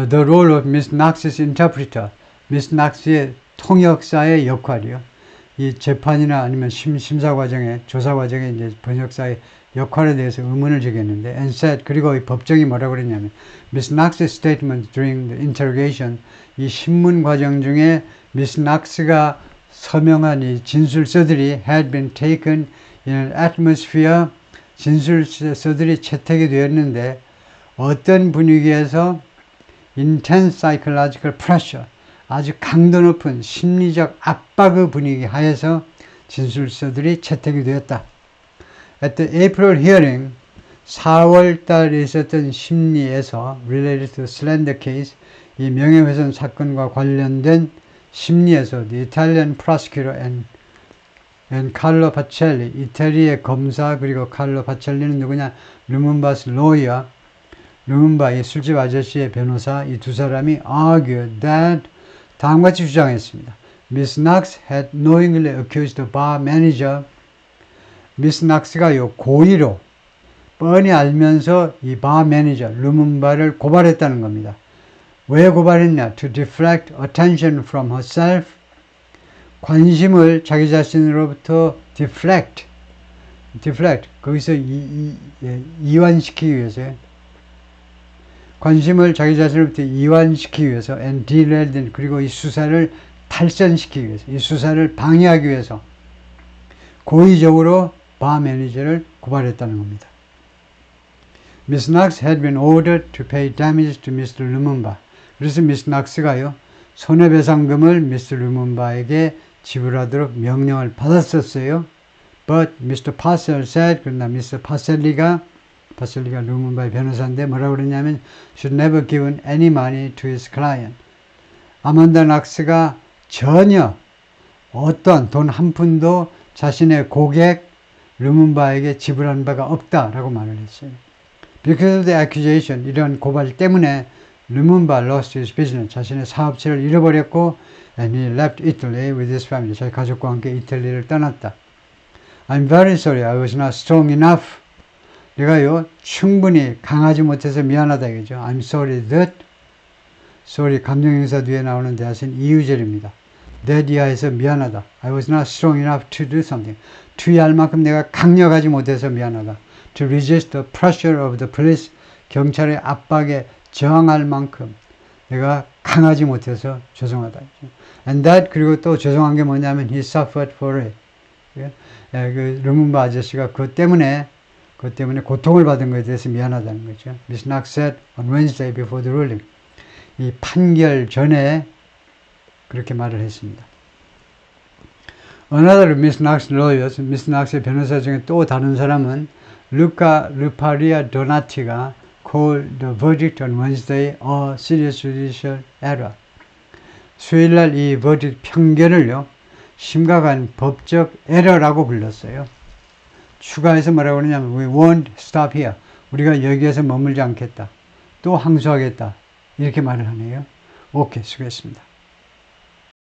The role of Miss Knox's interpreter. Miss Knox의 통역사의 역할이요. 이 재판이나 아니면 심사 과정에, 조사 과정에 이제 번역사의 역할에 대해서 의문을 제기했는데, and said, 그리고 이 법정이 뭐라고 그랬냐면, Miss Knox's statement during the interrogation, 이 신문 과정 중에 Miss Knox가 서명한 이 진술서들이 had been taken in an atmosphere, 진술서들이 채택이 되었는데, 어떤 분위기에서 intense psychological pressure, 아주 강도 높은 심리적 압박의 분위기 하에서 진술서들이 채택이 되었다. At the April hearing, 4월 달에 있었던 심리에서 related to slander case, 이 명예훼손 사건과 관련된 심리에서 the Italian prosecutor and Carlo Pacelli, 이태리의 검사 그리고 칼로 파첼리는 누구냐? 루문바's lawyer, 루문바의 술집 아저씨의 변호사, 이 두 사람이 argued that 다음같이 주장했습니다. Miss Knox had knowingly accused the bar manager. 미스 낙스가요, 고의로, 뻔히 알면서 이 바 매니저, 루문바를 고발했다는 겁니다. 왜 고발했냐? To deflect attention from herself. 관심을 자기 자신으로부터 deflect, 거기서 이완시키기 위해서요. 관심을 자기 자신으로부터 이완시키기 위해서 and derail, 그리고 이 수사를 탈선시키기 위해서, 이 수사를 방해하기 위해서 고의적으로 바 매니저를 고발했다는 겁니다. Miss Knox had been ordered to pay damages to Mr. Lumumba. 그래서 미스 낙스가요, 손해배상금을 미스 루문바에게 지불하도록 명령을 받았었어요. But Mr. Parcel said, 그러나 미스 파셀리가 루문바의 변호사인데 뭐라고 그랬냐면 should never given any money to his client. 아만다 낙스가 전혀 어떤 돈 한 푼도 자신의 고객 루문바에게 지불한 바가 없다라고 말을 했어요. Because of the accusation, 이런 고발 때문에 루문바 lost his business, 자신의 사업체를 잃어버렸고 and he left Italy with his family, 자기 가족과 함께 이탈리아를 떠났다. I'm very sorry. I was not strong enough. 내가요, 충분히 강하지 못해서 미안하다 이거죠. I'm sorry that. sorry, 감정형사 뒤에 나오는 대하신 이유절입니다. that 이하에서 미안하다. I was not strong enough to do something. to할 만큼 내가 강력하지 못해서 미안하다. to resist the pressure of the police. 경찰의 압박에 저항할 만큼 내가 강하지 못해서 죄송하다. And that, 그리고 또 죄송한 게 뭐냐면 he suffered for it. 그 르문바 아저씨가 그것 때문에 고통을 받은 것에 대해서 미안하다는 거죠. Miss Knox said on Wednesday before the ruling. 이 판결 전에 그렇게 말을 했습니다. Another Miss Knox lawyers, Miss Knox의 변호사 중에 또 다른 사람은 루카 루파리아 도나티가 called the verdict on Wednesday a serious judicial error. 수요일날 이 verdict 판결을요, 심각한 법적 에러라고 불렀어요. 추가해서 뭐라고 그러냐면 we won't stop here. 우리가 여기에서 머물지 않겠다. 또 항소하겠다. 이렇게 말을 하네요. 오케이, 수고했습니다.